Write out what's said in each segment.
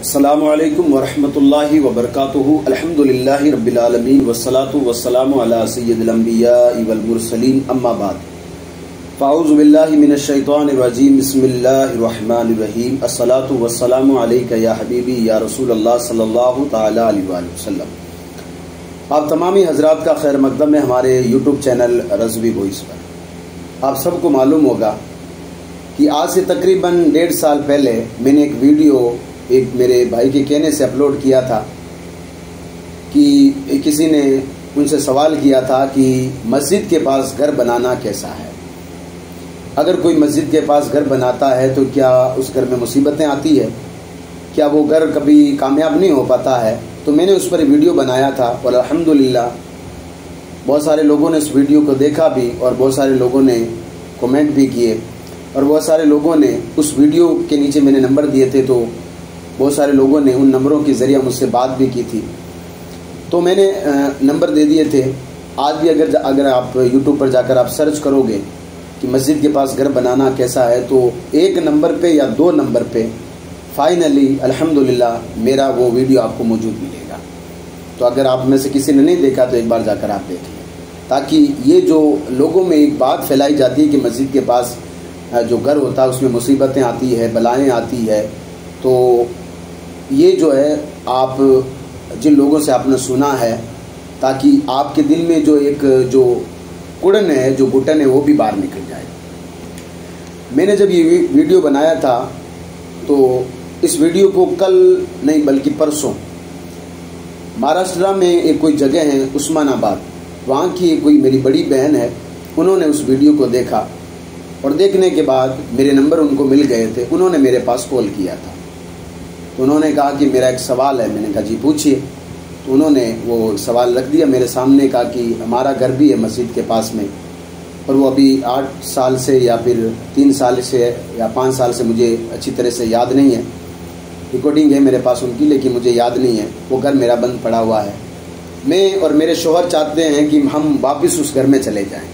السلام علیکم ورحمۃ اللہ وبرکاتہ۔ الحمدللہ رب العالمین والصلاة والسلام علی سید الانبیاء والمرسلین، اما بعد فاعوذ باللہ من الشیطان الرجیم، بسم اللہ الرحمن الرحیم۔ الصلاة والسلام علیک یا حبیبی یا رسول اللہ صلی اللہ تعالی علیہ وآلہ وسلم۔ آپ تمامی حضرات کا خیر مقدم ہے ہمارے یوٹیوب چینل رضوی وائس پر۔ آپ سب کو معلوم ہوگا کہ آج سے تقریباً 1.5 سال پہلے میں نے ایک ویڈیو ایک میرے بھائی کے کہنے سے اپلوڈ کیا تھا کہ کسی نے ان سے سوال کیا تھا کہ مسجد کے پاس گھر بنانا کیسا ہے، اگر کوئی مسجد کے پاس گھر بناتا ہے تو کیا اس گھر میں مصیبتیں آتی ہے، کیا وہ گھر کبھی کامیاب نہیں ہو پاتا ہے۔ تو میں نے اس پر ویڈیو بنایا تھا اور الحمدللہ بہت سارے لوگوں نے اس ویڈیو کو دیکھا بھی اور بہت سارے لوگوں نے کومنٹ بھی کیے، اور بہت سارے لوگوں نے اس ویڈیو کے نیچے میں نے نمبر دیے تھے تو بہت سارے لوگوں نے ان نمبروں کے ذریعہ مجھ سے بات بھی کی تھی، تو میں نے نمبر دے دیے تھے۔ آج بھی اگر آپ یوٹیوب پر جا کر آپ سرچ کرو گے کہ مسجد کے پاس گھر بنانا کیسا ہے تو 1 نمبر پہ یا 2 نمبر پہ فائنلی الحمدللہ میرا وہ ویڈیو آپ کو موجود ملے گا۔ تو اگر آپ میں سے کسی نے نہیں دیکھا تو ایک بار جا کر آپ دیکھ لیں، تاکہ یہ جو لوگوں میں ایک بات پھیلائی جاتی ہے کہ مسجد کے پاس جو گھر ہوتا ہے اس میں مصیبتیں آتی ہے، بلائیں آتی ہے، تو یہ جو ہے آپ جن لوگوں سے آپ نے سنا ہے، تاکہ آپ کے دل میں جو ایک جو کڑن ہے، جو گھٹن ہے، وہ بھی باہر نکل جائے۔ میں نے جب یہ ویڈیو بنایا تھا تو اس ویڈیو کو کل نہیں بلکہ پرسوں مہاراشٹر میں ایک کوئی جگہ ہے عثمان آباد، وہاں کی کوئی میری بڑی بہن ہے، انہوں نے اس ویڈیو کو دیکھا اور دیکھنے کے بعد میرے نمبر ان کو مل گئے تھے، انہوں نے میرے پاس کال کیا تھا، تو انہوں نے کہا کہ میرا ایک سوال ہے۔ میں نے کہا جی پوچھئے۔ تو انہوں نے وہ سوال رکھ دیا میرے سامنے، کہا کہ ہمارا گھر بھی ہے مسجد کے پاس میں، اور وہ ابھی 8 سال سے یا پھر 3 سال سے یا 5 سال سے مجھے اچھی طرح سے یاد نہیں ہے، ریکارڈنگ ہے میرے پاس ان کی لیکن مجھے یاد نہیں ہے، وہ گھر میرا بند پڑا ہوا ہے۔ میں اور میرے شوہر چاہتے ہیں کہ ہم واپس اس گھر میں چلے جائیں،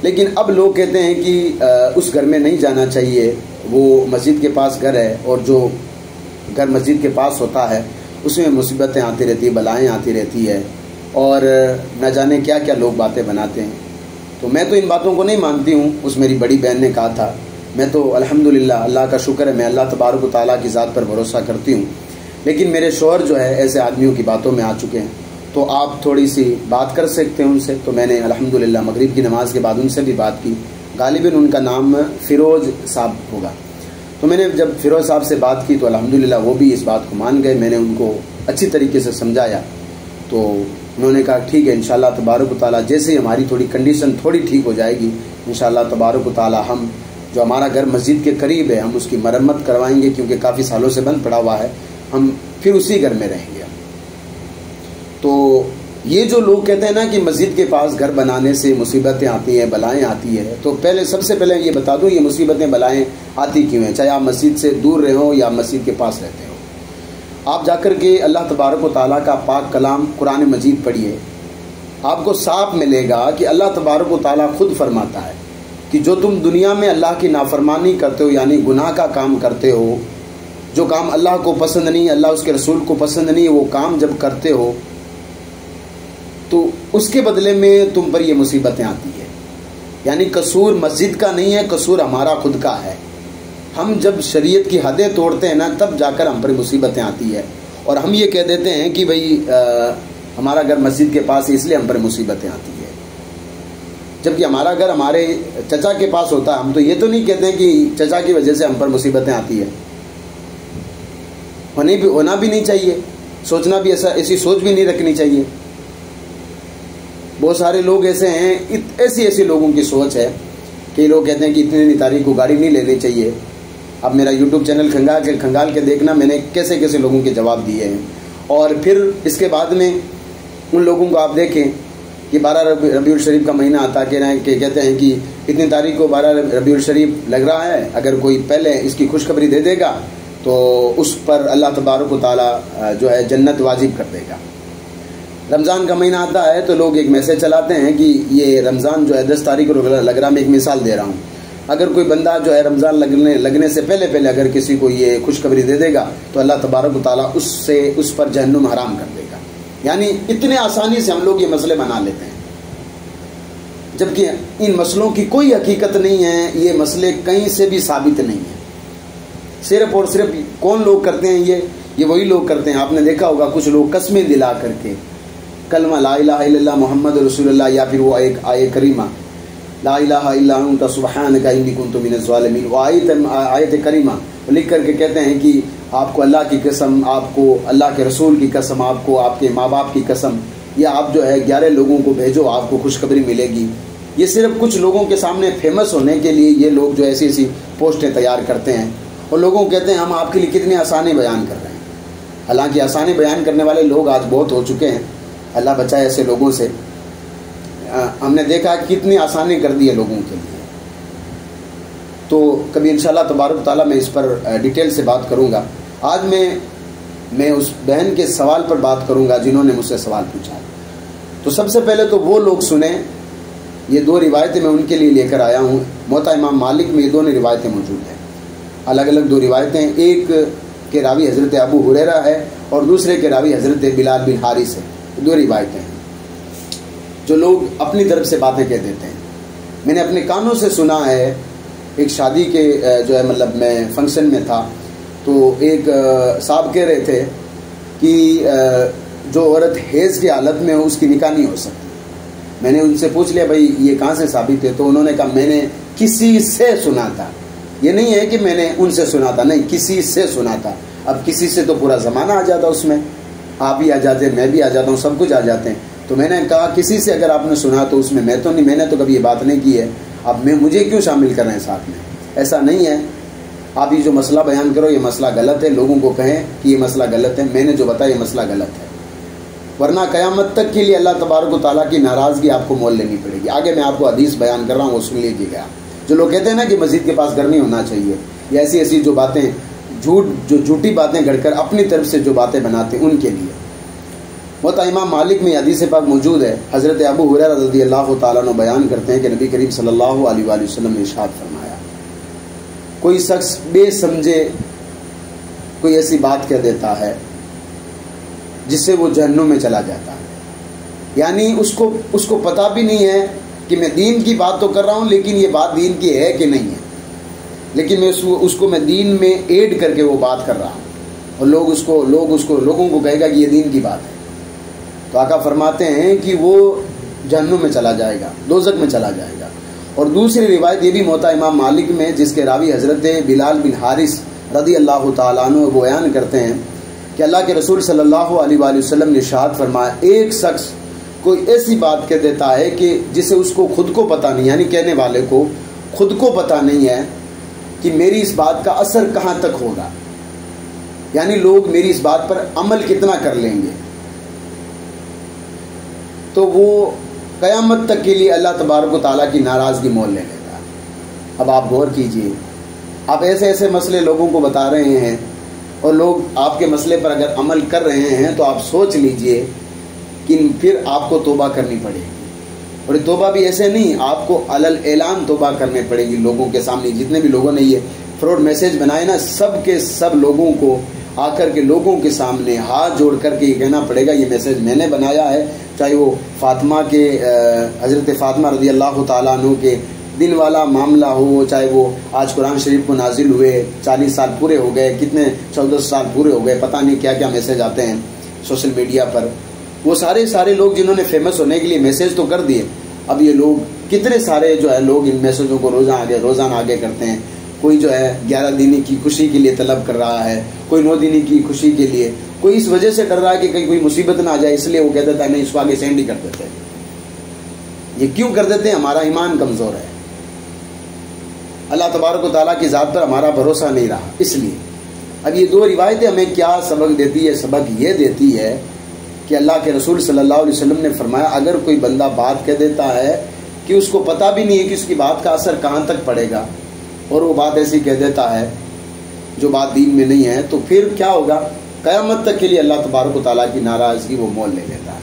لیکن اب لوگ کہتے ہیں کہ اس گھر میں نہیں جانا چاہیے، وہ مسجد کے پاس گھر ہے، اور جو گھر مسجد کے پاس ہوتا ہے اس میں مصیبتیں آتی رہتی ہیں، بلائیں آتی رہتی ہے، اور نہ جانے کیا کیا لوگ باتیں بناتے ہیں۔ تو میں تو ان باتوں کو نہیں مانتی ہوں، اس میری بڑی بہن نے کہا تھا۔ میں تو الحمدللہ اللہ کا شکر ہے، میں اللہ تبارک و تعالیٰ کی ذات پر بھروسہ کرتی ہوں، لیکن میرے شوہر جو ہے ایسے آدمیوں کی باتوں میں آ چکے ہیں، تو آپ تھوڑی سی بات کر سکتے ہیں ان سے۔ تو میں نے الحمدللہ مغرب کی نماز کے بعد ان سے بھی بات کی، غالباً ان کا نام فیروز صاحب ہوگا۔ تو میں نے جب فیروز صاحب سے بات کی تو الحمدللہ وہ بھی اس بات کو مان گئے، میں نے ان کو اچھی طریقے سے سمجھایا، تو انہوں نے کہا ٹھیک ہے انشاءاللہ تبارک و تعالیٰ، جیسے ہماری تھوڑی کنڈیشن تھوڑی ٹھیک ہو جائے گی انشاءاللہ تبارک و تعالیٰ، ہم جو ہمارا گھر مسجد کے قریب ہے ہم اس کی مرمت کروائیں گے، کیونکہ کافی سالوں سے بند پڑا ہوا ہے، ہم پھر اسی گھر میں رہیں گے۔ تو یہ جو لوگ کہتے ہیں نا کہ مسجد کے پاس گھر بنانے سے مصیبتیں آتی ہیں، بلائیں آتی ہے، تو سب سے پہلے یہ بتا دوں یہ مصیبتیں بلائیں آتی کیوں ہیں، چاہے آپ مسجد سے دور رہے ہو یا مسجد کے پاس رہتے ہو۔ آپ جا کر کے اللہ تبارک و تعالیٰ کا پاک کلام قرآن مجید پڑھیے، آپ کو صاف ملے گا کہ اللہ تبارک و تعالیٰ خود فرماتا ہے کہ جو تم دنیا میں اللہ کی نافرمانی کرتے ہو، یعنی گناہ کا کام کرتے ہو، جو کام اللہ کو پسند نہیں، اللہ اس کے رسول کو پسند نہیں، وہ کام جب کرتے ہو تو اس کے بدلے میں تم پر یہ مصیبتیں آتی ہے۔ یعنی قصور مسجد کا نہیں ہے، قصور ہمارا خود کا ہے۔ ہم جب شریعت کی حدیں توڑتے ہیں نا تب جا کر ہم پر مصیبتیں آتی ہے، اور ہم یہ کہہ دیتے ہیں کہ بھئی ہمارا گھر مسجد کے پاس ہے اس لیے ہم پر مصیبتیں آتی ہے، جبکہ ہمارا گھر ہمارے چچا کے پاس ہوتا ہے، ہم تو یہ تو نہیں کہتے ہیں کہ چچا کی وجہ سے ہم پر مصیبتیں آتی ہے، ہونا بھی نہیں چاہیے، سوچنا بھی ایسی سوچ بھی نہیں رکھنی چاہیے۔ بہت سارے لوگ ایسے ہیں، ایسی لوگوں کی سوچ ہے کہ لوگ کہتے ہیں کہ اتنی تاریخ کو گاڑی نہیں لینی چاہیے۔ اب میرا یوٹیوب چینل کھنگال کے دیکھنا، میں نے کیسے کیسے لوگوں کے جواب دیے ہیں، اور پھر اس کے بعد میں ان لوگوں کو آپ دیکھیں کہ 12 ربیع الشریف کا مہینہ آتا کہ کہتے ہیں کہ اتنی تاریخ کو 12 ربیع الشریف لگ رہا ہے، اگر کوئی پہلے اس کی خوشخبری دے دے گا تو اس پر اللہ تبارک و تعالیٰ جو ہے جنت واجب کر دے گا۔ رمضان کا مہینہ آتا ہے تو لوگ ایک میسج چلاتے ہیں کہ یہ رمضان جو ہے 10 تاریخ کو لگ رہا، میں ایک مثال دے رہا ہوں، اگر کوئی بندہ جو ہے رمضان لگنے سے پہلے اگر کسی کو یہ خوشخبری دے دے گا تو اللہ تبارک و تعالیٰ اس پر جہنم حرام کر دے گا. یعنی اتنے آسانی سے ہم لوگ یہ مسئلے بنا لیتے ہیں، جبکہ ان مسئلوں کی کوئی حقیقت نہیں ہے. یہ مسئلے کہیں سے بھی ثابت نہیں ہیں. صرف اور صرف کون لوگ کرتے ہیں؟ یہ وہی لوگ کرتے ہیں. آپ نے دیکھا ہوگا کچھ لوگ قسمیں دلا کر کے کلمہ لا الہ الا اللہ محمد رسول اللہ، یا پھر وہ ایک آیت کریمہ لا الہ الا انت سبحانک انی کنت من الظالمین، وہ آیت کریمہ لکھ کر کے کہتے ہیں کہ آپ کو اللہ کی قسم، آپ کو اللہ کے رسول کی قسم، آپ کو آپ کے ماں باپ کی قسم، یا آپ جو ہے 11 لوگوں کو بھیجو آپ کو خوشخبری ملے گی. یہ صرف کچھ لوگوں کے سامنے فیمس ہونے کے لیے یہ لوگ جو ایسی پوسٹیں تیار کرتے ہیں اور لوگوں کو کہتے ہیں ہم آپ کے لیے کتنی آسانی بیان کر رہے ہیں. حالانکہ آسانی بیان کرنے والے لوگ آج بہت ہو چکے ہیں. اللہ بچائے ایسے لوگوں سے. ہم نے دیکھا کتنی آسانی کر دی ہے لوگوں کے لیے. تو کبھی انشاءاللہ تبارک تعالیٰ میں اس پر ڈیٹیل سے بات کروں گا. آج میں اس بہن کے سوال پر بات کروں گا جنہوں نے مجھ سے سوال پوچھا. تو سب سے پہلے تو وہ لوگ سنیں، یہ 2 روایتیں میں ان کے لیے لے کر آیا ہوں. موطا امام مالک میں یہ دونوں روایتیں موجود ہیں، الگ الگ 2 روایتیں. ایک کے راوی حضرت ابو ہریرہ ہے اور دوسرے کے راوی حضرت بلال بن حارث ہے. 2 روایتیں ہیں جو لوگ اپنی طرف سے باتیں کہہ دیتے ہیں. میں نے اپنے کانوں سے سنا ہے. ایک شادی کے جو ہے مطلب میں فنکشن میں تھا تو ایک صاحب کہہ رہے تھے کہ جو عورت حیض کی حالت میں ہو اس کی نکاح نہیں ہو سکتی. میں نے ان سے پوچھ لیا بھائی یہ کہاں سے ثابت ہے؟ تو انہوں نے کہا میں نے کسی سے سنا تھا. یہ نہیں ہے کہ میں نے ان سے سنا تھا، نہیں، کسی سے سنا تھا. اب کسی سے تو پورا زمانہ آ جاتا اس میں، آپ بھی آ جاتے ہیں، میں بھی آ جاتا ہوں، سب کچھ آ جاتے ہیں. تو میں نے کہا کسی سے اگر آپ نے سنا تو اس میں میں نے تو کبھی یہ بات نہیں کی ہے، اب مجھے کیوں شامل کر رہے ہیں ساتھ میں؟ ایسا نہیں ہے. آپ یہ جو مسئلہ بیان کرو یہ مسئلہ غلط ہے، لوگوں کو کہیں کہ یہ مسئلہ غلط ہے. میں نے جو بتایا یہ مسئلہ غلط ہے، ورنہ قیامت تک کے لیے اللہ تبارک و تعالیٰ کی ناراضگی آپ کو مول لینی پڑے گی. آگے میں آپ کو حدیث بیان کر رہا ہوں، وہ سن لیجیے. جو لوگ کہتے ہیں نا کہ مسجد کے پاس گھر نہیں ہونا چاہیے، یا ایسی جو باتیں جھوٹی باتیں گھڑ کر اپنی طرف سے جو باتیں بناتے ہیں ان کے لیے. موطا امام مالک میں حدیث پاک موجود ہے. حضرت ابو ہریرہ رضی اللہ تعالیٰ عنہ بیان کرتے ہیں کہ نبی کریم صلی اللہ علیہ وآلہ وسلم نے ارشاد فرمایا، کوئی شخص بے سمجھے کوئی ایسی بات کہہ دیتا ہے جس سے وہ جہنم میں چلا جاتا ہے. یعنی اس کو پتہ بھی نہیں ہے کہ میں دین کی بات تو کر رہا ہوں لیکن یہ بات دین کی ہے کہ نہیں ہے، لیکن میں اس کو دین میں ایڈ کر کے وہ بات کر رہا ہوں اور لوگوں کو کہے گا کہ یہ دین کی بات ہے. تو آقا فرماتے ہیں کہ وہ جہنم میں چلا جائے گا، دوزخ میں چلا جائے گا. اور دوسری روایت یہ بھی موطا امام مالک میں جس کے راوی حضرت بلال بن حارث رضی اللہ تعالیٰ عنہ بیان کرتے ہیں کہ اللہ کے رسول صلی اللہ علیہ وآلہ وسلم نے ارشاد فرمایا، ایک شخص کوئی ایسی بات کہہ دیتا ہے کہ جسے اس کو خود کو پتہ نہیں، یعنی کہنے والے کو خود کو پتہ نہیں ہے کہ میری اس بات کا اثر کہاں تک ہوگا، یعنی لوگ میری اس بات پر عمل کتنا کر لیں گے. تو وہ قیامت تک کے لیے اللہ تبارک و تعالیٰ کی ناراضگی مول لے لیتا. اب آپ غور کیجئے، آپ ایسے مسئلے لوگوں کو بتا رہے ہیں اور لوگ آپ کے مسئلے پر اگر عمل کر رہے ہیں تو آپ سوچ لیجئے کہ پھر آپ کو توبہ کرنی پڑے گی. اور یہ توبہ بھی ایسے نہیں، آپ کو علل اعلان توبہ کرنے پڑے گی لوگوں کے سامنے. جتنے بھی لوگوں نے یہ فراڈ میسیج بنائے نا، سب کے سب لوگوں کو آ کر کے لوگوں کے سامنے ہاتھ جوڑ کر کے یہ کہنا پڑے گا یہ میسیج میں نے بنایا ہے. چاہے وہ فاطمہ کے حضرت فاطمہ رضی اللہ تعالیٰ عنہ کے دن والا معاملہ ہو، چاہے وہ آج قرآن شریف کو نازل ہوئے 40 سال پورے ہو گئے، کتنے 14 سال پورے ہو گئے، پتہ نہیں کیا کیا میسیج آتے ہیں سوشل میڈیا پر. وہ سارے لوگ جنہوں نے فیمس ہونے کے لیے میسیج تو کر دیے، اب یہ لوگ کتنے سارے جو ہے لوگ ان میسیجوں کو روزانہ آگے کرتے ہیں. کوئی جو ہے 11 دینی کی خوشی کے لیے طلب کر رہا ہے، کوئی 9 دینی کی خوشی کے لیے، کوئی اس وجہ سے ڈر رہا ہے کہ کہیں کوئی مصیبت نہ آ جائے اس لیے وہ کہہ دیتا ہے نہیں اس کو آگے سینڈ ہی کر دیتے ہیں. یہ کیوں کر دیتے ہیں؟ ہمارا ایمان کمزور ہے، اللہ تبارک و تعالیٰ کی ذات پر ہمارا بھروسہ نہیں رہا اس لیے. اب یہ 2 روایتیں ہمیں کیا سبق دیتی ہے؟ سبق یہ دیتی ہے کہ اللہ کے رسول صلی اللہ علیہ وسلم نے فرمایا اگر کوئی بندہ بات کہہ دیتا ہے کہ اس کو پتہ بھی نہیں ہے کہ اس کی بات کا اثر کہاں تک پڑے گا اور وہ بات ایسی کہہ دیتا ہے جو بات دین میں نہیں ہے، تو پھر کیا ہوگا؟ قیامت تک کے لیے اللہ تبارک و تعالیٰ کی ناراضگی وہ مول لے لیتا ہے.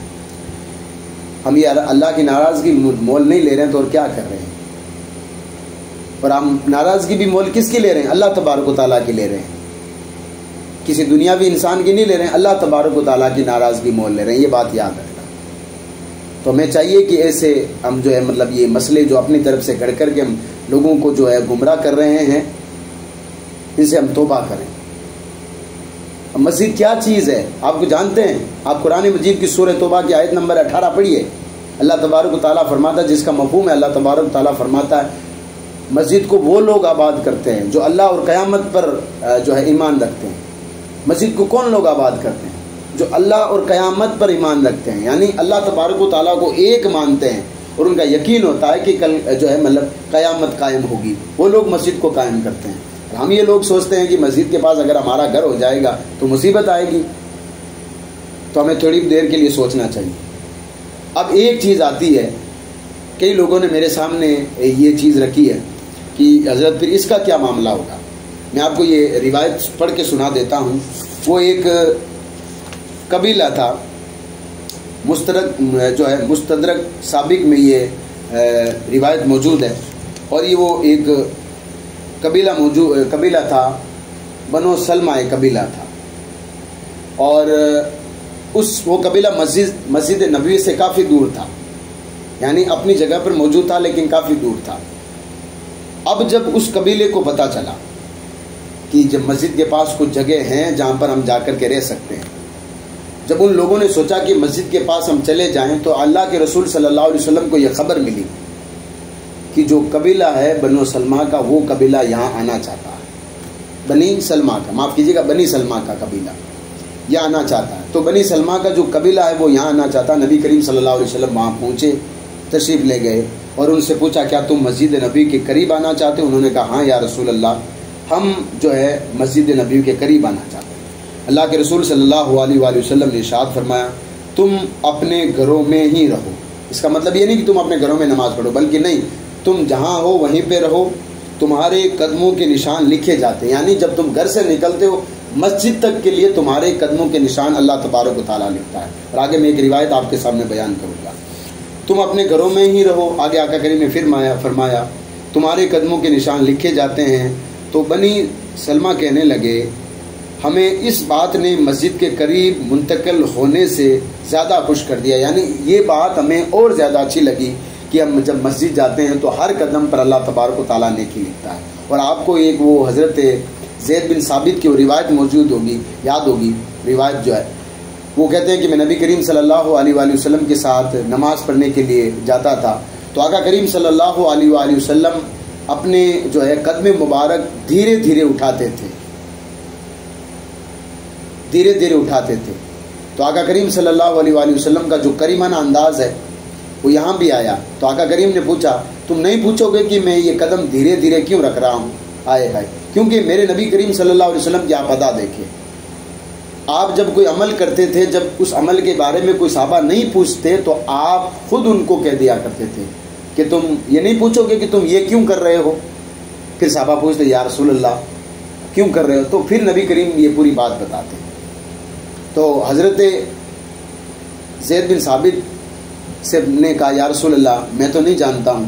ہم یہ اللہ کی ناراضگی مول نہیں لے رہے ہیں تو اور کیا کر رہے ہیں؟ اور ہم ناراضگی بھی مول کس کی لے رہے ہیں؟ اللہ تبارک و تعالیٰ کی لے رہے ہیں، کسی دنیاوی انسان کی نہیں لے رہے ہیں، اللہ تبارک و تعالیٰ کی ناراضگی مول لے رہے ہیں. یہ بات یاد رکھنا. تو ہمیں چاہیے کہ ایسے ہم جو ہے مطلب یہ مسئلے جو اپنی طرف سے گھڑ کر کے ہم لوگوں کو جو ہے گمراہ کر رہے ہیں، ان سے ہم توبہ کریں. مسجد کیا چیز ہے آپ کو جانتے ہیں؟ آپ قرآن مجید کی سورہ توبہ کی آیت نمبر 18 پڑھیے. اللہ تبارک و تعالیٰ فرماتا ہے، جس کا مفہوم ہے، اللہ تبارک و تعالیٰ فرماتا ہے مسجد کو وہ لوگ آباد کرتے ہیں جو اللہ اور قیامت پر جو ہے ایمان رکھتے ہیں. مسجد کو کون لوگ آباد کرتے ہیں؟ جو اللہ اور قیامت پر ایمان رکھتے ہیں، یعنی اللہ تبارک و تعالیٰ کو ایک مانتے ہیں اور ان کا یقین ہوتا ہے کہ کل جو ہے مطلب قیامت قائم ہوگی. وہ لوگ مسجد کو قائم کرتے ہیں. ہم یہ لوگ سوچتے ہیں کہ مسجد کے پاس اگر ہمارا گھر ہو جائے گا تو مصیبت آئے گی. تو ہمیں تھوڑی دیر کے لیے سوچنا چاہیے. اب ایک چیز آتی ہے، کئی لوگوں نے میرے سامنے یہ چیز رکھی ہے کہ حضرت پھر اس کا کیا معاملہ ہوگا. میں آپ کو یہ روایت پڑھ کے سنا دیتا ہوں. وہ ایک قبیلہ تھا، مستدرک سابق میں یہ روایت موجود ہے، اور یہ وہ ایک قبیلہ تھا، بنو سلمہ ایک قبیلہ تھا، اور وہ قبیلہ مسجد نبوی سے کافی دور تھا، یعنی اپنی جگہ پر موجود تھا لیکن کافی دور تھا. اب جب اس قبیلے کو پتہ چلا کہ جب مسجد کے پاس کچھ جگہ ہیں جہاں پر ہم جا کر کے رہ سکتے ہیں، جب ان لوگوں نے سوچا کہ مسجد کے پاس ہم چلے جائیں، تو اللہ کے رسول صلی اللہ علیہ وسلم کو یہ خبر ملی کہ جو قبیلہ ہے بنو سلمہ کا، وہ قبیلہ یہاں آنا چاہتا ہے. بنی سلمہ کا، معاف کیجیے گا، بنی سلمہ کا قبیلہ یہاں آنا چاہتا ہے. تو بنی سلمہ کا جو قبیلہ ہے وہ یہاں آنا چاہتا. نبی کریم صلی اللہ علیہ وسلم وہاں پہنچے، تشریف لے گئے اور ان سے پوچھا کیا تم مسجد نبی کے قریب آنا چاہتے؟ انہوں نے کہا ہاں یا رسول اللہ، ہم جو ہے مسجد نبی کے قریب آنا چاہتے ہیں. اللہ کے رسول صلی اللہ علیہ وآلہ وسلم نے ارشاد فرمایا تم اپنے گھروں میں ہی رہو. اس کا مطلب یہ نہیں کہ تم اپنے گھروں میں نماز پڑھو، بلکہ نہیں، تم جہاں ہو وہیں پہ رہو. تمہارے قدموں کے نشان لکھے جاتے ہیں، یعنی جب تم گھر سے نکلتے ہو مسجد تک کے لیے تمہارے قدموں کے نشان اللہ تبارک و تعالیٰ لکھتا ہے. اور آگے میں ایک روایت آپ کے سامنے بیان کروں گا. تم اپنے گھروں میں ہی رہو. آگے آقا کریم نے پھر فرمایا تمہارے قدموں کے نشان لکھے جاتے ہیں. تو بنی سلمہ کہنے لگے ہمیں اس بات نے مسجد کے قریب منتقل ہونے سے زیادہ خوش کر دیا، یعنی یہ بات ہمیں اور زیادہ اچھی لگی کہ ہم جب مسجد جاتے ہیں تو ہر قدم پر اللہ تبارک و تعالیٰ نیکی لکھتا ہے. اور آپ کو ایک وہ حضرت زید بن ثابت کی وہ روایت موجود ہوگی، یاد ہوگی. روایت جو ہے وہ کہتے ہیں کہ میں نبی کریم صلی اللہ علیہ وآلہ وسلم کے ساتھ نماز پڑھنے کے لیے جاتا تھا، تو آقا کریم صلی اللہ علیہ وآلہ وسلم اپنے جو ہے قدم مبارک دھیرے دھیرے اٹھاتے تھے، دھیرے دھیرے اٹھاتے تھے. تو آقا کریم صلی اللہ علیہ وآلہ وسلم کا جو کریمانہ انداز ہے وہ یہاں بھی آیا. تو آقا کریم نے پوچھا تم نہیں پوچھو گے کہ میں یہ قدم دھیرے دھیرے کیوں رکھ رہا ہوں؟ آئے کیونکہ میرے نبی کریم صلی اللہ علیہ وسلم کی آپ ادا دیکھیں. آپ جب کوئی عمل کرتے تھے، جب اس عمل کے بارے میں کوئی صحابہ نہیں پوچھتے تو آپ خود ان کو کہہ دیا کرتے تھے کہ تم یہ نہیں پوچھو گے کہ تم یہ کیوں کر رہے ہو. پھر صحابہ پوچھتے یا رسول اللہ کیوں کر رہے ہو؟ تو پھر نبی کریم یہ پوری بات بتاتے. تو حضرت زید بن ثابت سے نے کہا یا رسول اللہ میں تو نہیں جانتا ہوں،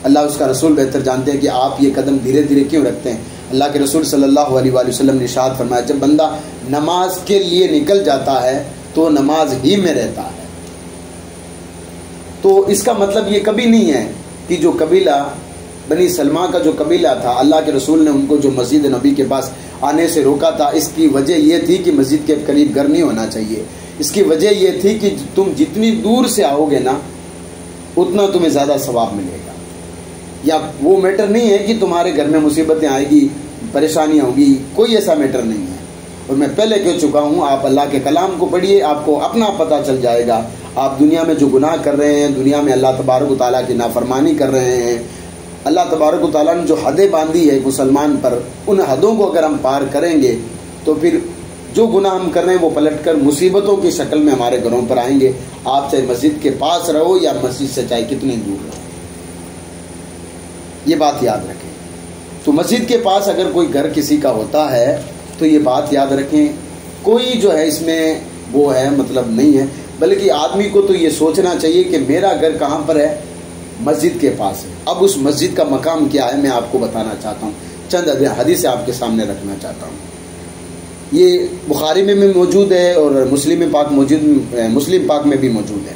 اللہ اس کا رسول بہتر جانتے ہیں کہ آپ یہ قدم دھیرے دھیرے کیوں رکھتے ہیں. اللہ کے رسول صلی اللہ علیہ وآلہ وسلم نے ارشاد فرمایا جب بندہ نماز کے لیے نکل جاتا ہے تو نماز ہی میں رہتا ہے. تو اس کا مطلب یہ کبھی نہیں ہے کہ جو قبیلہ بنی سلمہ کا جو قبیلہ تھا، اللہ کے رسول نے ان کو جو مسجد نبی کے پاس آنے سے روکا تھا، اس کی وجہ یہ تھی کہ مسجد کے قریب گھر نہیں ہونا چاہیے. اس کی وجہ یہ تھی کہ تم جتنی دور سے آؤ گے نا اتنا تمہیں زیادہ ثواب ملے گا. یا وہ میٹر نہیں ہے کہ تمہارے گھر میں مصیبتیں آئے گی، پریشانیاں ہوں گی، کوئی ایسا میٹر نہیں ہے. اور میں پہلے کہہ چکا ہوں آپ اللہ کے کلام کو پڑھیے، آپ کو اپنا پتہ چل جائے گا. آپ دنیا میں جو گناہ کر رہے ہیں، دنیا میں اللہ تبارک و تعالیٰ کی نافرمانی کر رہے ہیں، اللہ تبارک و تعالیٰ نے جو حدیں باندھی ہے مسلمان پر، ان حدوں کو اگر ہم پار کریں گے تو پھر جو گناہ ہم کر رہے ہیں وہ پلٹ کر مصیبتوں کی شکل میں ہمارے گھروں پر آئیں گے. آپ چاہے مسجد کے پاس رہو یا مسجد سے چاہے کتنی دور رہو، یہ بات یاد رکھیں. تو مسجد کے پاس اگر کوئی گھر کسی کا ہوتا ہے تو یہ بات یاد رکھیں، کوئی جو ہے اس میں وہ ہے مطلب نہیں ہے، بلکہ آدمی کو تو یہ سوچنا چاہیے کہ میرا گھر کہاں پر ہے، مسجد کے پاس ہے. اب اس مسجد کا مقام کیا ہے میں آپ کو بتانا چاہتا ہوں, چند حدیث آپ کے سامنے رکھنا چاہتا ہوں. یہ بخاری میں بھی موجود ہے اور مسلم پاک میں بھی موجود ہے.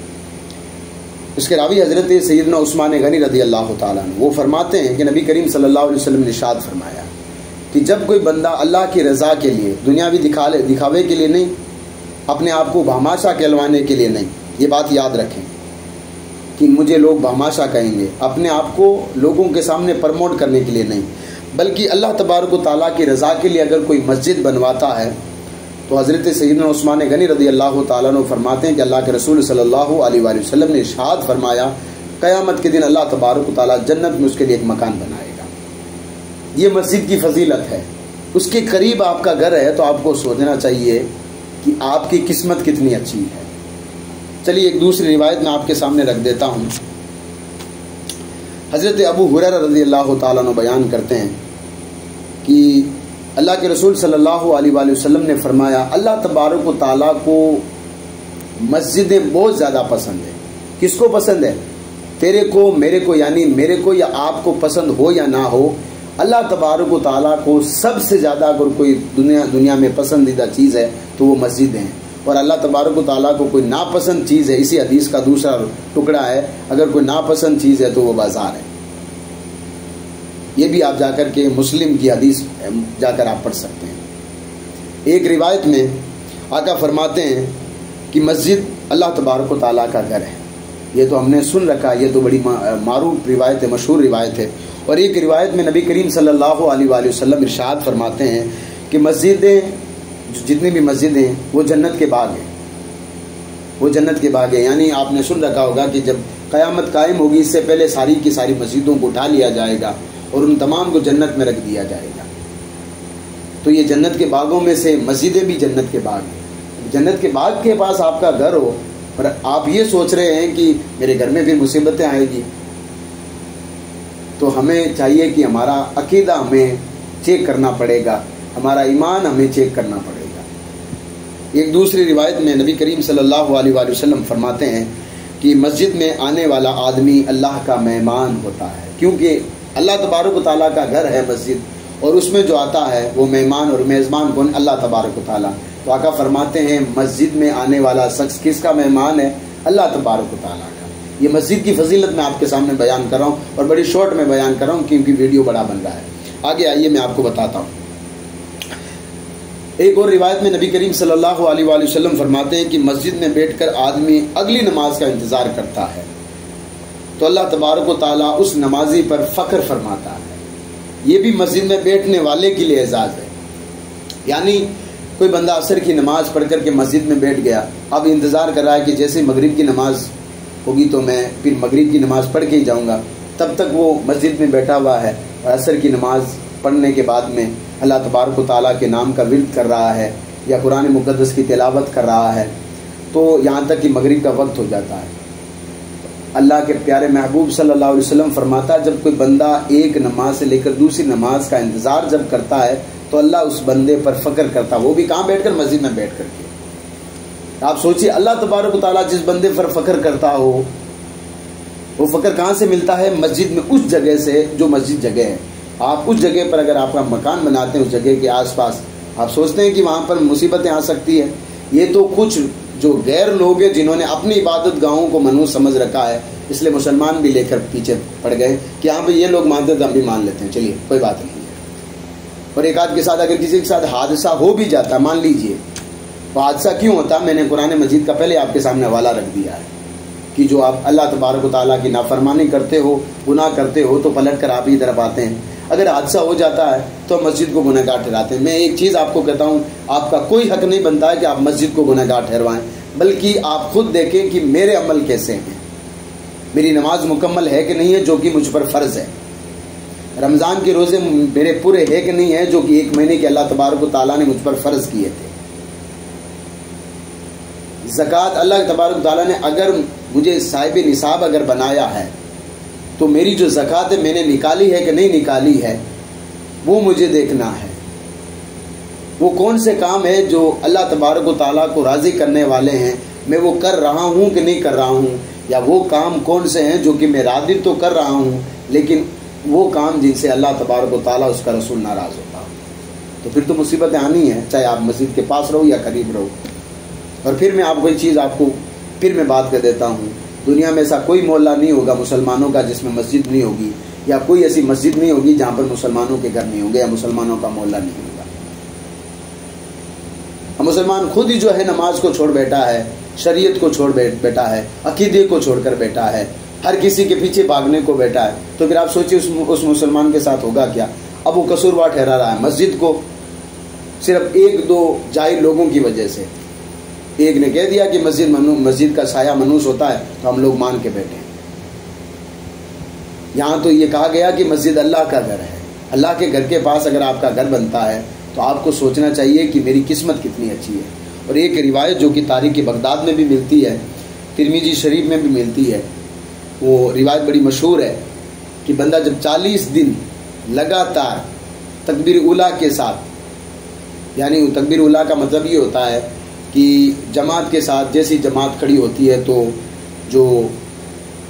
اس کے راوی حضرت سیدنا عثمان غنی رضی اللہ تعالیٰ عنہ, وہ فرماتے ہیں کہ نبی کریم صلی اللہ علیہ وسلم نے ارشاد فرمایا کہ جب کوئی بندہ اللہ کی رضا کے لیے, دنیاوی دکھاوے کے لیے نہیں, اپنے آپ کو بھاماشا کہلوانے کے لیے نہیں, یہ بات یاد رکھیں کہ مجھے لوگ بھاماشا کہیں گے, اپنے آپ کو لوگوں کے سامنے پرموٹ کرنے کے لیے نہیں, بلکہ اللہ تبارک و تعالیٰ کی رضا کے لیے اگر کوئی مسجد بنواتا ہے تو حضرت سیدنا عثمان غنی رضی اللہ تعالیٰ عنہ فرماتے ہیں کہ اللہ کے رسول صلی اللہ علیہ وآلہ وسلم نے ارشاد فرمایا قیامت کے دن اللہ تبارک و تعالیٰ جنت میں اس کے لیے ایک مکان بنائے گا. یہ مسجد کی فضیلت ہے. اس کے قریب آپ کا گھر ہے تو آپ کو سوچنا چاہیے کہ آپ کی قسمت کتنی اچھی ہے. چلیے ایک دوسری روایت میں آپ کے سامنے رکھ دیتا ہوں. حضرت ابو ہریرہ رضی اللہ تعالیٰ عنہ بیان کرتے ہیں کہ اللہ کے رسول صلی اللہ علیہ وآلہ وسلم نے فرمایا اللہ تبارک و تعالیٰ کو مسجدیں بہت زیادہ پسند ہیں. کس کو پسند ہے؟ تیرے کو, میرے کو, یعنی میرے کو یا آپ کو پسند ہو یا نہ ہو, اللہ تبارک و تعالیٰ کو سب سے زیادہ اگر کوئی دنیا میں پسندیدہ چیز ہے تو وہ مسجدیں ہیں. اور اللہ تبارک و تعالیٰ کو کوئی ناپسند چیز ہے, اسی حدیث کا دوسرا ٹکڑا ہے, اگر کوئی ناپسند چیز ہے تو وہ بازار ہے. یہ بھی آپ جا کر کے مسلم کی حدیث جا کر آپ پڑھ سکتے ہیں. ایک روایت میں آقا فرماتے ہیں کہ مسجد اللہ تبارک و تعالیٰ کا گھر ہے. یہ تو ہم نے سن رکھا, یہ تو بڑی معروف روایت ہے, مشہور روایت ہے. اور ایک روایت میں نبی کریم صلی اللہ علیہ وآلہ وسلم ارشاد فرماتے ہیں کہ مسجدیں, جتنی بھی مسجدیں ہیں وہ جنت کے باغ ہیں, وہ جنت کے باغ ہیں. یعنی آپ نے سن رکھا ہوگا کہ جب قیامت قائم ہوگی اس سے پہلے ساری کی ساری مسجدوں کو اٹھا لیا جائے گا اور ان تمام کو جنت میں رکھ دیا جائے گا. تو یہ جنت کے باغوں میں سے مسجدیں بھی جنت کے باغ ہیں. جنت کے باغ کے پاس آپ کا گھر ہو اور آپ یہ سوچ رہے ہیں کہ میرے گھر میں پھر مصیبتیں آئیں گی, تو ہمیں چاہیے کہ ہمارا عقیدہ ہمیں چیک کرنا پڑے گا, ہمارا ایمان ہمیں چیک کرنا پڑے گا. ایک دوسری روایت میں نبی کریم صلی اللہ علیہ وآلہ وسلم فرماتے ہیں کہ مسجد میں آنے والا آدمی اللہ کا مہمان ہوتا ہے, کیونکہ اللہ تبارک و تعالیٰ کا گھر ہے مسجد, اور اس میں جو آتا ہے وہ مہمان, اور میزبان کون؟ اللہ تبارک و تعالیٰ. تو آقا فرماتے ہیں مسجد میں آنے والا شخص کس کا مہمان ہے؟ اللہ تبارک و تعالیٰ کا. یہ مسجد کی فضیلت میں آپ کے سامنے بیان کر رہا ہوں, اور بڑی شارٹ میں بیان کر رہا ہوں کیونکہ ویڈیو بڑا بن رہا ہے. آگے آئیے میں آپ کو بتاتا ہوں. ایک اور روایت میں نبی کریم صلی اللہ علیہ وآلہ وسلم فرماتے ہیں کہ مسجد میں بیٹھ کر آدمی اگلی نماز کا انتظار کرتا ہے تو اللہ تبارک و تعالیٰ اس نمازی پر فخر فرماتا ہے. یہ بھی مسجد میں بیٹھنے والے کے لیے اعزاز ہے. یعنی کوئی بندہ عصر کی نماز پڑھ کر کے مسجد میں بیٹھ گیا, اب انتظار کر رہا ہے کہ جیسے مغرب کی نماز ہوگی تو میں پھر مغرب کی نماز پڑھ کے ہی جاؤں گا, تب تک وہ مسجد میں بیٹھا ہوا ہے اور عصر کی نماز پڑھنے کے بعد میں اللہ تبارک و تعالیٰ کے نام کا ورد کر رہا ہے یا قرآن مقدس کی تلاوت کر رہا ہے, تو یہاں تک کہ مغرب کا وقت ہو جاتا ہے. اللہ کے پیارے محبوب صلی اللہ علیہ وسلم فرماتا ہے جب کوئی بندہ ایک نماز سے لے کر دوسری نماز کا انتظار جب کرتا ہے تو اللہ اس بندے پر فخر کرتا, وہ بھی کہاں بیٹھ کر؟ مسجد میں بیٹھ کر کے. آپ سوچئے اللہ تبارک و تعالیٰ جس بندے پر فخر کرتا ہو وہ فخر کہاں سے ملتا ہے؟ مسجد میں, اس جگہ سے جو مسجد جگہ ہے. آپ اس جگہ پر اگر آپ کا مکان بناتے ہیں اس جگہ کے آس پاس, آپ سوچتے ہیں کہ وہاں پر مصیبتیں آ سکتی ہے. یہ تو کچھ جو غیر لوگ ہیں جنہوں نے اپنی عبادت گاہوں کو منحوس سمجھ رکھا ہے, اس لیے مسلمان بھی لے کر پیچھے پڑ گئے کہ ہاں بھائی یہ لوگ مانتے تو ہم بھی مان لیتے ہیں, چلیے کوئی بات نہیں ہے. اور ایک آدھ کے ساتھ اگر کسی کے ساتھ حادثہ ہو بھی جاتا, مان لیجئے, وہ حادثہ کیوں ہوتا؟ میں نے قرآن مجید کا پہلے آپ کے سامنے حوالہ رکھ دیا ہے کہ جو آپ اللہ تبارک و تعالیٰ کی نافرمانی کرتے ہو, گناہ کرتے ہو, تو پلٹ کر آپ ہی طرف آتے ہیں. اگر حادثہ ہو جاتا ہے تو مسجد کو گنہگار ٹھہراتے ہیں. میں ایک چیز آپ کو کہتا ہوں, آپ کا کوئی حق نہیں بنتا ہے کہ آپ مسجد کو گنہگار ٹھہروائیں, بلکہ آپ خود دیکھیں کہ میرے عمل کیسے ہیں, میری نماز مکمل ہے کہ نہیں ہے جو کہ مجھ پر فرض ہے, رمضان کے روزے میرے پورے ہے کہ نہیں ہے جو کہ ایک مہینے کے اللہ تبارک و تعالیٰ نے مجھ پر فرض کیے تھے. زکوٰۃ اللہ تبارک و تعالیٰ نے اگر مجھے صاحب نصاب اگر بنایا ہے تو میری جو زکوٰۃ ہے میں نے نکالی ہے کہ نہیں نکالی ہے وہ مجھے دیکھنا ہے. وہ کون سے کام ہے جو اللہ تبارک و تعالیٰ کو راضی کرنے والے ہیں, میں وہ کر رہا ہوں کہ نہیں کر رہا ہوں, یا وہ کام کون سے ہیں جو کہ میں رات دن تو کر رہا ہوں لیکن وہ کام جن سے اللہ تبارک و تعالیٰ اس کا رسول ناراض ہوتا ہو، تو پھر تو مصیبتیں آنی ہیں، چاہے آپ مسجد کے پاس رہو یا قریب رہو۔ اور پھر میں آپ کو ایک چیز پھر میں بات کر دیتا ہوں، دنیا میں ایسا کوئی محلہ نہیں ہوگا مسلمانوں کا جس میں مسجد نہیں ہوگی، یا کوئی ایسی مسجد نہیں ہوگی جہاں پر مسلمانوں کے گھر نہیں ہوں گے یا مسلمانوں کا محلہ نہیں ہوگا۔ مسلمان خود ہی جو ہے نماز کو چھوڑ بیٹھا ہے، شریعت کو چھوڑ بیٹھا ہے، عقیدے کو چھوڑ کر بیٹھا ہے، ہر کسی کے پیچھے بھاگنے کو بیٹھا ہے، تو پھر آپ سوچیے اس مسلمان کے ساتھ ہوگا کیا؟ اب وہ قصوروار ٹھہرا رہا ہے مسجد کو صرف ایک دو جاہل لوگوں کی وجہ سے۔ ایک نے کہہ دیا کہ مسجد کا سایہ منوس ہوتا ہے تو ہم لوگ مان کے بیٹھے ہیں۔ یہاں تو یہ کہا گیا کہ مسجد اللہ کا گھر ہے، اللہ کے گھر کے پاس اگر آپ کا گھر بنتا ہے تو آپ کو سوچنا چاہیے کہ میری قسمت کتنی اچھی ہے۔ اور ایک روایت جو کہ تاریخ بغداد میں بھی ملتی ہے، ترمذی شریف میں بھی ملتی ہے، وہ روایت بڑی مشہور ہے کہ بندہ جب 40 دن لگاتار تکبیر اولیٰ کے ساتھ، یعنی تکبیر اولیٰ کا مطلب یہ ہوتا ہے کہ جماعت کے ساتھ جیسی جماعت کھڑی ہوتی ہے تو جو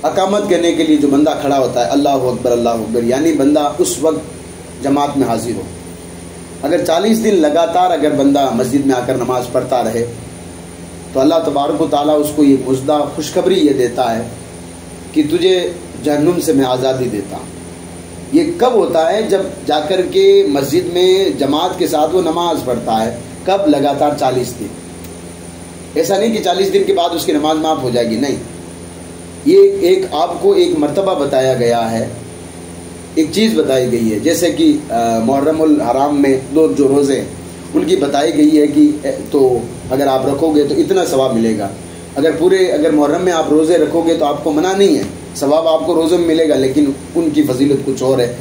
اقامت کرنے کے لیے جو بندہ کھڑا ہوتا ہے اللہ اکبر، یعنی بندہ اس وقت جماعت میں حاضر ہو۔ اگر 40 دن لگاتار اگر بندہ مسجد میں آ کر نماز پڑھتا رہے تو اللہ تبارک و تعالیٰ اس کو یہ مژدہ خوشخبری یہ دیتا ہے کہ تجھے جہنم سے میں آزادی دیتا ہوں۔ یہ کب ہوتا ہے؟ جب جا کر کے مسجد میں جماعت کے ساتھ وہ نماز پڑھتا ہے۔ کب؟ لگاتار 40 دن۔ ایسا نہیں کہ 40 دن کے بعد اس کی نماز معاف ہو جائے گی، نہیں، یہ آپ کو ایک مرتبہ بتایا گیا ہے، ایک چیز بتائی گئی ہے، جیسے کہ محرم الحرام میں 2 جو روزے ان کی بتائی گئی ہے کہ تو اگر آپ رکھو گے تو اتنا ثواب ملے گا۔ اگر محرم میں آپ روزے رکھو گے تو آپ کو منع نہیں ہے، ثواب آپ کو روزوں میں ملے گا، لیکن ان کی فضیلت کچھ اور ہے۔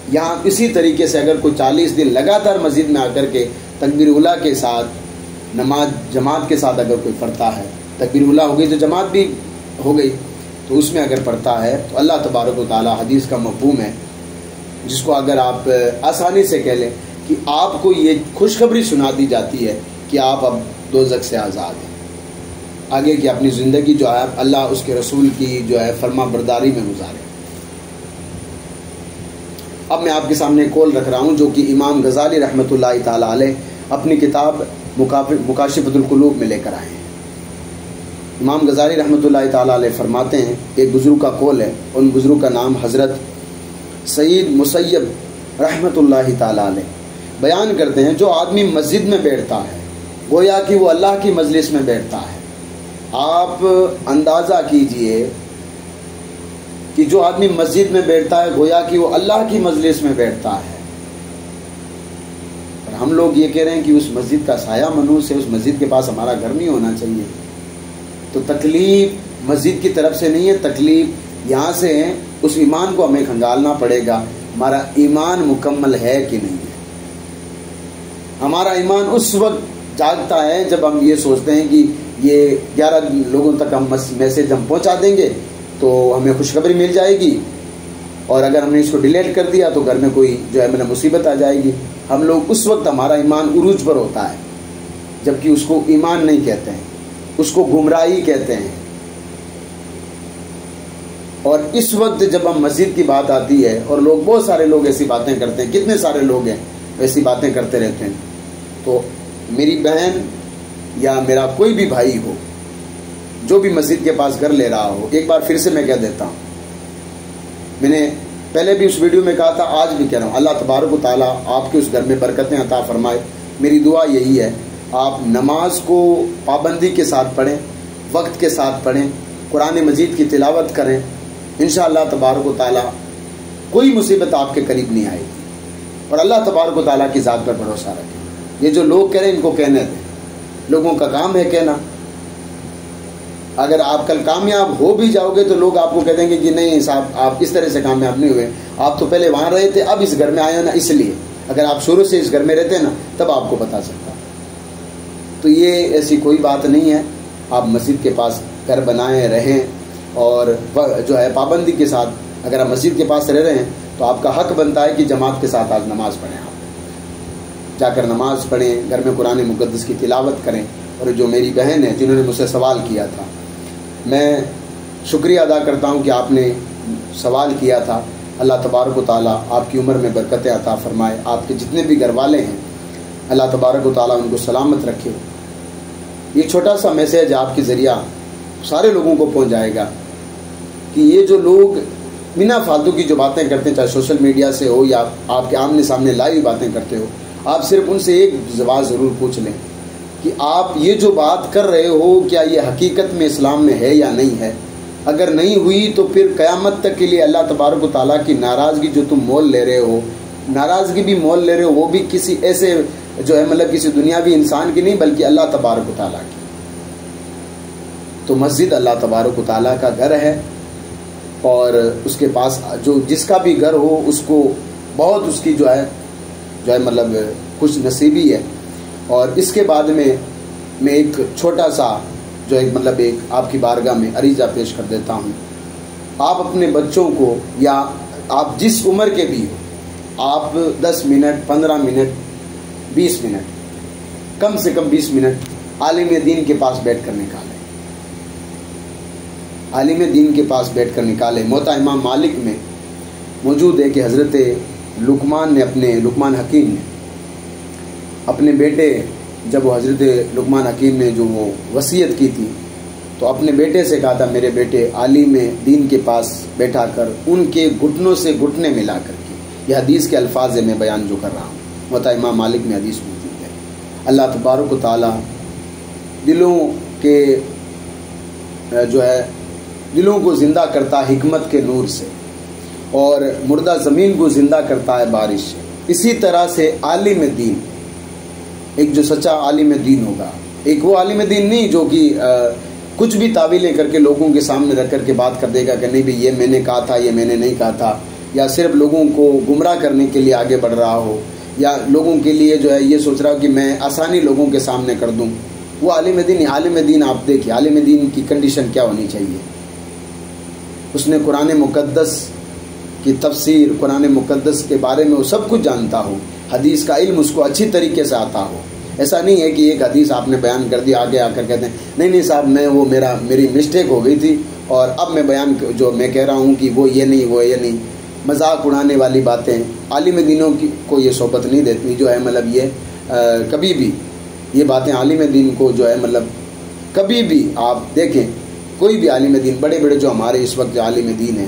یہاں اسی طریقے سے اگر کوئی 40 دن لگاتار مسجد میں آ کر کے تکبیر اولیٰ کے ساتھ نماز جماعت کے ساتھ اگر کوئی پڑھتا ہے، تکبیر اولیٰ ہو گئی تو جماعت بھی ہو گئی، تو اس میں اگر پڑھتا ہے تو اللہ تبارک و تعالیٰ حدیث کا مفہوم ہے جس کو اگر آپ آسانی سے کہہ لیں کہ آپ کو یہ خوشخبری سنا دی جاتی ہے کہ آپ اب دوزخ سے آزاد ہیں، آگے کی اپنی زندگی جو ہے اللہ اس کے رسول کی جو ہے فرما برداری میں گزارے۔ اب میں آپ کے سامنے قول رکھ رہا ہوں جو کہ امام غزالی رحمۃ اللہ تعالیٰ علیہ اپنی کتاب مکاشفۃ القلوب میں لے کر آئے ہیں۔ امام غزالی رحمۃ اللہ تعالیٰ علیہ فرماتے ہیں، ایک بزرگ کا قول ہے، ان بزرگ کا نام حضرت سید مسیب رحمۃ اللہ تعالیٰ علیہ بیان کرتے ہیں، جو آدمی مسجد میں بیٹھتا ہے گویا کہ وہ اللہ کی مجلس میں بیٹھتا ہے۔ آپ اندازہ کیجئے کہ جو آدمی مسجد میں بیٹھتا ہے گویا کہ وہ اللہ کی مجلس میں بیٹھتا ہے، اور ہم لوگ یہ کہہ رہے ہیں کہ اس مسجد کا سایہ منوس ہے، اس مسجد کے پاس ہمارا گھر نہیں ہونا چاہیے۔ تو تکلیف مسجد کی طرف سے نہیں ہے، تکلیف یہاں سے ہے، اس ایمان کو ہمیں کھنگالنا پڑے گا، ہمارا ایمان مکمل ہے کہ نہیں ہے۔ ہمارا ایمان اس وقت جاگتا ہے جب ہم یہ سوچتے ہیں کہ یہ 11 لوگوں تک ہم میسج ہم پہنچا دیں گے تو ہمیں خوشخبری مل جائے گی، اور اگر ہم نے اس کو ڈیلیٹ کر دیا تو گھر میں کوئی جو ہے مصیبت آ جائے گی۔ ہم لوگ اس وقت ہمارا ایمان عروج پر ہوتا ہے، جبکہ اس کو ایمان نہیں کہتے ہیں، اس کو گمراہی کہتے ہیں۔ اور اس وقت جب ہم مسجد کی بات آتی ہے اور لوگ بہت سارے لوگ ایسی باتیں کرتے ہیں، کتنے سارے لوگ ہیں ایسی باتیں کرتے رہتے ہیں، تو میری بہن یا میرا کوئی بھی بھائی ہو جو بھی مسجد کے پاس گھر لے رہا ہو، ایک بار پھر سے میں کہہ دیتا ہوں، میں نے پہلے بھی اس ویڈیو میں کہا تھا، آج بھی کہہ رہا ہوں، اللہ تبارک و تعالیٰ آپ کے اس گھر میں برکتیں عطا فرمائے۔ میری دعا یہی ہے، آپ نماز کو پابندی کے ساتھ پڑھیں، وقت کے ساتھ پڑھیں، قرآن مجید کی تلاوت کریں، انشاءاللہ تبارک و تعالیٰ کوئی مصیبت آپ کے قریب نہیں آئے گی، اور اللہ تبارک و تعالیٰ کی ذات پر بھروسہ رکھیں۔ یہ جو لوگ کہہ رہے ہیں ان کو کہنے دیں، لوگوں کا کام ہے کہنا۔ اگر آپ کل کامیاب ہو بھی جاؤ گے تو لوگ آپ کو کہہ دیں گے کہ نہیں صاحب آپ اس طرح سے کامیاب نہیں ہوئے، آپ تو پہلے وہاں رہے تھے، اب اس گھر میں آئے ہو نا اس لیے، اگر آپ شروع سے اس گھر میں رہتے نا تب آپ کو پتا چلتا۔ تو یہ ایسی کوئی بات نہیں ہے، آپ مسجد کے پاس گھر بنائیں رہیں، اور جو ہے پابندی کے ساتھ اگر آپ مسجد کے پاس رہ رہے ہیں تو آپ کا حق بنتا ہے کہ جماعت کے ساتھ آج نماز پڑھیں، آپ جا کر نماز پڑھیں، گھر میں قرآن مقدس کی تلاوت کریں۔ اور جو میری بہن ہے جنہوں نے مجھ سے سوال کیا تھا، میں شکریہ ادا کرتا ہوں کہ آپ نے سوال کیا تھا. اللہ تبارک و تعالیٰ آپ کی عمر میں برکتیں عطا فرمائے. آپ کے جتنے بھی گھر والے ہیں اللہ تبارک و تعالیٰ ان کو سلامت رکھے. یہ چھوٹا سا میسیج آپ کے ذریعہ سارے لوگوں کو پہنچ جائے گا کہ یہ جو لوگ بنا فالتو کی جو باتیں کرتے ہیں, چاہے سوشل میڈیا سے ہو یا آپ کے آمنے سامنے لائیو باتیں کرتے ہو, آپ صرف ان سے ایک سوال ضرور پوچھ لیں کہ آپ یہ جو بات کر رہے ہو کیا یہ حقیقت میں اسلام میں ہے یا نہیں ہے. اگر نہیں ہوئی تو پھر قیامت تک کے لیے اللہ تبارک و تعالیٰ کی ناراضگی جو تم مول لے رہے ہو, ناراضگی بھی مول لے رہے ہو, وہ بھی کسی ایسے جو ہے مطلب کسی دنیاوی انسان کی نہیں بلکہ اللہ تبارک و تعالیٰ کی. تو مسجد اللہ تبارک و تعالیٰ کا گھر ہے, اور اس کے پاس جو جس کا بھی گھر ہو اس کو بہت اس کی جو ہے مطلب خوش نصیبی ہے. اور اس کے بعد میں ایک چھوٹا سا جو ایک مطلب ایک آپ کی بارگاہ میں عریضہ پیش کر دیتا ہوں. آپ اپنے بچوں کو, یا آپ جس عمر کے بھی ہو, آپ 10 منٹ 15 منٹ 20 منٹ کم سے کم 20 منٹ عالم دین کے پاس بیٹھ کر نکالیں. عالم دین کے پاس بیٹھ کر نکالیں. موطا امام مالک میں موجود ہے کہ حضرت لقمان حکیم نے اپنے بیٹے, جب وہ حضرت لقمان حکیم نے جو وہ وصیت کی تھی تو اپنے بیٹے سے کہا تھا میرے بیٹے عالم دین کے پاس بیٹھا کر ان کے گھٹنوں سے گھٹنے ملا کر کے. یہ حدیث کے الفاظ میں بیان جو کر رہا ہوں, موطا امام مالک میں حدیث موجود ہے. اللہ تبارک و تعالیٰ دلوں کے جو ہے دلوں کو زندہ کرتا ہے حکمت کے نور سے, اور مردہ زمین کو زندہ کرتا ہے بارش سے. اسی طرح سے عالم دین, ایک جو سچا عالم دین ہوگا, ایک وہ عالم دین نہیں جو کہ کچھ بھی تعویلیں کر کے لوگوں کے سامنے رکھ کر کے بات کر دے گا کہ نہیں بھی یہ میں نے کہا تھا, یہ میں نے نہیں کہا تھا, یا صرف لوگوں کو گمراہ کرنے کے لیے آگے بڑھ رہا ہو, یا لوگوں کے لیے جو ہے یہ سوچ رہا ہو کہ میں آسانی لوگوں کے سامنے کر دوں. وہ عالم دین. عالم دین آپ دیکھیے عالم دین کی کنڈیشن کیا ہونی چاہیے. اس نے قرآن مقدس کی تفسیر, قرآن مقدس کے بارے میں وہ سب کچھ جانتا ہو, حدیث کا علم اس کو اچھی طریقے سے آتا ہو. ایسا نہیں ہے کہ ایک حدیث آپ نے بیان کر دی, آگے آ کر کہتے ہیں نہیں صاحب میں وہ میری مسٹیک ہو گئی تھی اور اب میں بیان جو میں کہہ رہا ہوں کہ وہ یہ نہیں. مذاق اڑانے والی باتیں عالم دینوں کی کو یہ صحبت نہیں دیتی. جو ہے مطلب یہ کبھی بھی یہ باتیں عالم دین کو جو ہے مطلب کبھی بھی آپ دیکھیں کوئی بھی عالم دین, بڑے جو ہمارے اس وقت جو عالم دین ہیں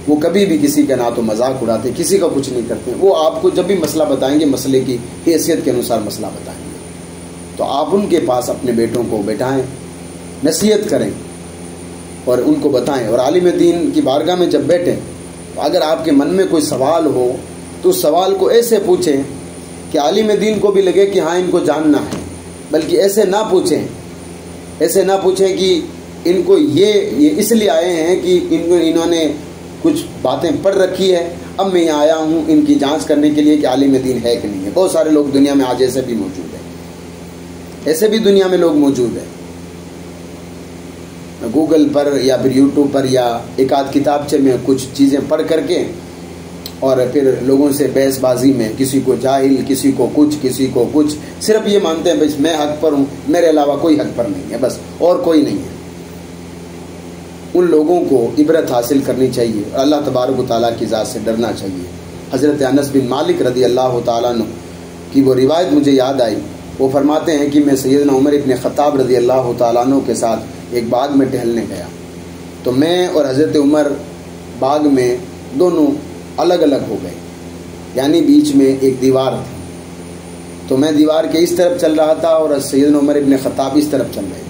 وہ کبھی بھی کسی کا نہ تو مذاق اڑاتے, کسی کا کچھ نہیں کرتے. وہ آپ کو جب بھی مسئلہ بتائیں گے مسئلے کی حیثیت کے انوسار مسئلہ بتائیں گے. تو آپ ان کے پاس اپنے بیٹوں کو بٹھائیں, نصیحت کریں اور ان کو بتائیں. اور عالم دین کی بارگاہ میں جب بیٹھیں تو اگر آپ کے من میں کوئی سوال ہو تو اس سوال کو ایسے پوچھیں کہ عالم دین کو بھی لگے کہ ہاں ان کو جاننا ہے, بلکہ ایسے نہ پوچھیں کہ ان کو یہ اس لیے آئے ہیں کہ انہوں نے کچھ باتیں پڑھ رکھی ہے, اب میں یہاں آیا ہوں ان کی جانچ کرنے کے لیے کہ عالم دین ہے کہ نہیں ہے. بہت سارے لوگ دنیا میں آج ایسے بھی موجود ہیں, ایسے بھی دنیا میں لوگ موجود ہیں. گوگل پر یا پھر یوٹیوب پر یا ایک آدھ کتابچے میں کچھ چیزیں پڑھ کر کے اور پھر لوگوں سے بحث بازی میں کسی کو جاہل, کسی کو کچھ, صرف یہ مانتے ہیں بس میں حق پر ہوں, میرے علاوہ کوئی حق پر نہیں ہے, بس اور کوئی نہیں ہے. ان لوگوں کو عبرت حاصل کرنی چاہیے اور اللہ تبارک و تعالیٰ کی ذات سے ڈرنا چاہیے. حضرت انس بن مالک رضی اللہ تعالیٰ عنہ کی وہ روایت مجھے یاد آئی. وہ فرماتے ہیں کہ میں سیدنا عمر ابن خطاب رضی اللہ تعالیٰ عنہ کے ساتھ ایک باغ میں ٹہلنے گیا, تو میں اور حضرت عمر باغ میں دونوں الگ الگ ہو گئے, یعنی بیچ میں ایک دیوار تھی. تو میں دیوار کے اس طرف چل رہا تھا اور سیدنا عمر ابن خطاب اس طرف چل رہے تھے.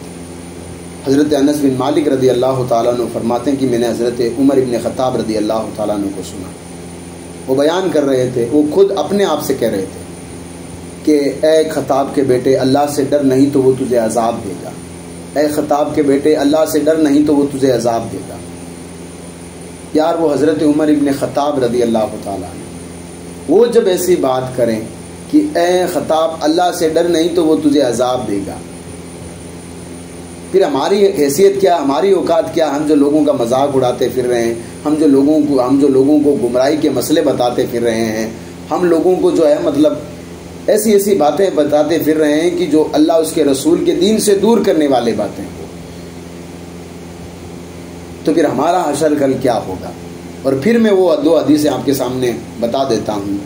حضرت انس بن مالک رضی اللہ تعالیٰ عنہ فرماتے ہیں کہ میں نے حضرت عمر ابن خطاب رضی اللہ تعالیٰ عنہ کو سنا. وہ بیان کر رہے تھے, وہ خود اپنے آپ سے کہہ رہے تھے کہ اے خطاب کے بیٹے اللہ سے ڈر نہیں تو وہ تجھے عذاب دے گا. اے خطاب کے بیٹے اللہ سے ڈر نہیں تو وہ تجھے عذاب دے گا. یار وہ حضرت عمر ابن خطاب رضی اللہ تعالیٰ عنہ وہ جب ایسی بات کریں کہ اے خطاب اللہ سے ڈر نہیں تو وہ تجھے عذاب دے گا, پھر ہماری حیثیت کیا, ہماری اوقات کیا؟ ہم جو لوگوں کا مذاق اڑاتے پھر رہے ہیں, ہم جو لوگوں کو گمراہی کے مسئلے بتاتے پھر رہے ہیں, ہم لوگوں کو جو ہے مطلب ایسی باتیں بتاتے پھر رہے ہیں کہ جو اللہ اس کے رسول کے دین سے دور کرنے والے باتیں. تو پھر ہمارا حشر کل کیا ہوگا؟ اور پھر میں وہ 2 حدیثیں آپ کے سامنے بتا دیتا ہوں،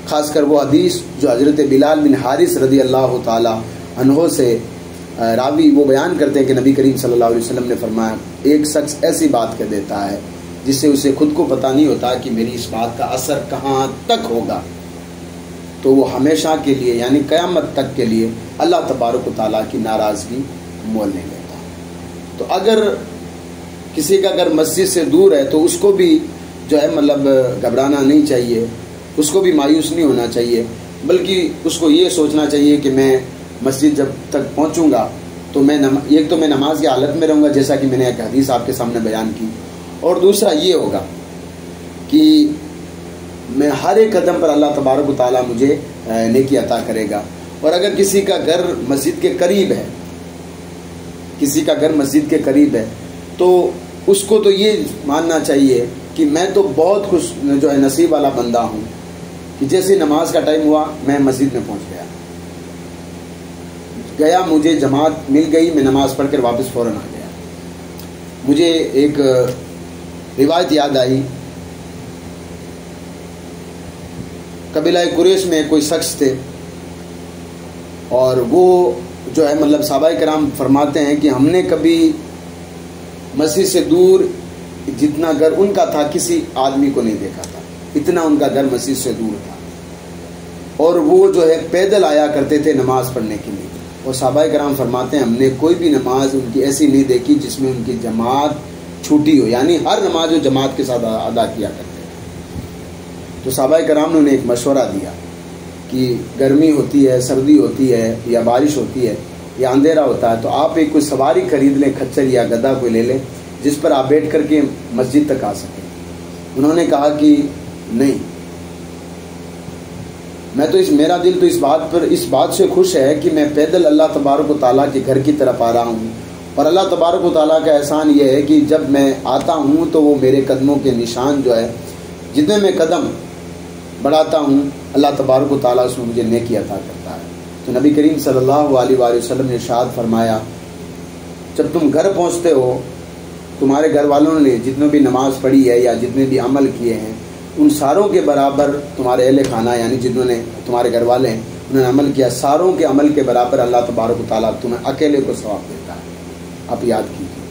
خاص کر وہ حدیث جو حضرت بلال بن حارث رضی اللہ تعالی عنہ سے راوی وہ بیان کرتے ہیں کہ نبی کریم صلی اللہ علیہ وسلم نے فرمایا، ایک شخص ایسی بات کہہ دیتا ہے جس سے اسے خود کو پتہ نہیں ہوتا کہ میری اس بات کا اثر کہاں تک ہوگا، تو وہ ہمیشہ کے لیے یعنی قیامت تک کے لیے اللہ تبارک و تعالیٰ کی ناراضگی مول نہیں لیتا۔ تو اگر کسی کا اگر مسجد سے دور ہے تو اس کو بھی جو ہے مطلب گھبرانا نہیں چاہیے، اس کو بھی مایوس نہیں ہونا چاہیے، بلکہ اس کو یہ سوچنا چاہیے کہ میں مسجد جب تک پہنچوں گا تو میں ایک تو میں نماز کی حالت میں رہوں گا جیسا کہ میں نے ایک حدیث آپ کے سامنے بیان کی، اور دوسرا یہ ہوگا کہ میں ہر ایک قدم پر اللہ تبارک و تعالیٰ مجھے نیکی عطا کرے گا۔ اور اگر کسی کا گھر مسجد کے قریب ہے، کسی کا گھر مسجد کے قریب ہے تو اس کو تو یہ ماننا چاہیے کہ میں تو بہت خوش جو ہے نصیب والا بندہ ہوں کہ جیسے نماز کا ٹائم ہوا میں مسجد میں پہنچ گیا، مجھے جماعت مل گئی، میں نماز پڑھ کر واپس فوراً آ گیا۔ مجھے ایک روایت یاد آئی، قبیلہ قریش میں کوئی شخص تھے اور وہ جو ہے مطلب صحابہ کرام فرماتے ہیں کہ ہم نے کبھی مسجد سے دور جتنا گھر ان کا تھا کسی آدمی کو نہیں دیکھا تھا، اتنا ان کا گھر مسجد سے دور تھا، اور وہ جو ہے پیدل آیا کرتے تھے نماز پڑھنے کے لیے۔ اور صحابہ کرام فرماتے ہیں ہم نے کوئی بھی نماز ان کی ایسی نہیں دیکھی جس میں ان کی جماعت چھوٹی ہو، یعنی ہر نماز وہ جماعت کے ساتھ ادا کیا کرتے تھے۔ تو صحابہ کرام نے انہیں ایک مشورہ دیا کہ گرمی ہوتی ہے، سردی ہوتی ہے، یا بارش ہوتی ہے، یا اندھیرا ہوتا ہے، تو آپ ایک کوئی سواری خرید لیں، کھچر یا گدھا کوئی لے لیں جس پر آپ بیٹھ کر کے مسجد تک آ سکیں۔ انہوں نے کہا کہ نہیں، میں تو میرا دل تو اس بات سے خوش ہے کہ میں پیدل اللہ تبارک و تعالیٰ کے گھر کی طرف آ رہا ہوں، اور اللہ تبارک و تعالیٰ کا احسان یہ ہے کہ جب میں آتا ہوں تو وہ میرے قدموں کے نشان جو ہے جتنے میں قدم بڑھاتا ہوں اللہ تبارک و تعالیٰ اس میں مجھے نیکی عطا کرتا ہے۔ تو نبی کریم صلی اللہ علیہ وآلہ وسلم نے ارشاد فرمایا، جب تم گھر پہنچتے ہو تمہارے گھر والوں نے جتنے بھی نماز پڑھی ہے یا جتنے بھی عمل کیے ہیں ان ساروں کے برابر تمہارے اہل خانہ یعنی جنہوں نے تمہارے گھر والے ہیں انہوں نے عمل کیا، ساروں کے عمل کے برابر اللہ تبارک و تعالیٰ تمہیں اکیلے کو ثواب دیتا ہے۔ آپ یاد کیجیے،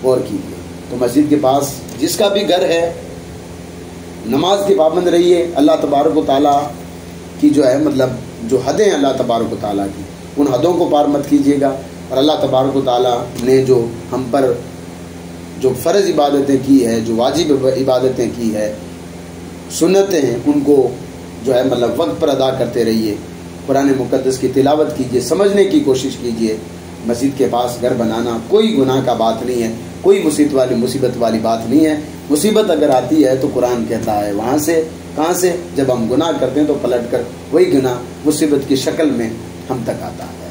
غور کیجیے۔ تو مسجد کے پاس جس کا بھی گھر ہے نماز کے پابند رہیے، اللہ تبارک و تعالیٰ کی جو ہے مطلب جو حدیں ہیں اللہ تبارک و تعالیٰ کی ان حدوں کو پار مت کیجیے گا، اور اللہ تبارک و تعالیٰ نے جو ہم پر جو فرض عبادتیں کی ہے، جو واجب عبادتیں کی ہے، سنتیں ہیں، ان کو جو ہے مطلب وقت پر ادا کرتے رہیے، قرآن مقدس کی تلاوت کیجیے، سمجھنے کی کوشش کیجیے۔ مسجد کے پاس گھر بنانا کوئی گناہ کا بات نہیں ہے، کوئی مصیبت والی بات نہیں ہے۔ مصیبت اگر آتی ہے تو قرآن کہتا ہے وہاں سے، کہاں سے؟ جب ہم گناہ کرتے ہیں تو پلٹ کر وہی گناہ مصیبت کی شکل میں ہم تک آتا ہے۔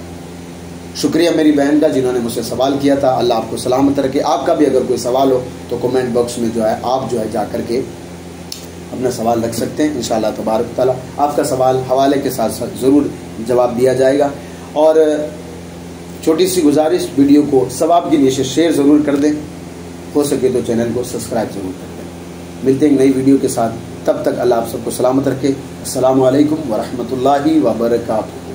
شکریہ میری بہن کا جنہوں نے مجھ سے سوال کیا تھا، اللہ آپ کو سلامت رکھے۔ آپ کا بھی اگر کوئی سوال ہو تو کمنٹ باکس میں جو ہے آپ جو ہے جا کر کے اپنا سوال رکھ سکتے ہیں، انشاءاللہ تبارک تعالیٰ آپ کا سوال حوالے کے ساتھ ساتھ ضرور جواب دیا جائے گا۔ اور چھوٹی سی گزارش، ویڈیو کو ثواب کی نیت سے شیئر ضرور کر دیں، ہو سکے تو چینل کو سبسکرائب ضرور کر دیں۔ ملتے ہیں نئی ویڈیو کے ساتھ، تب تک اللہ آپ سب کو سلامت رکھے۔ السلام علیکم ورحمۃ اللہ وبرکاتہ۔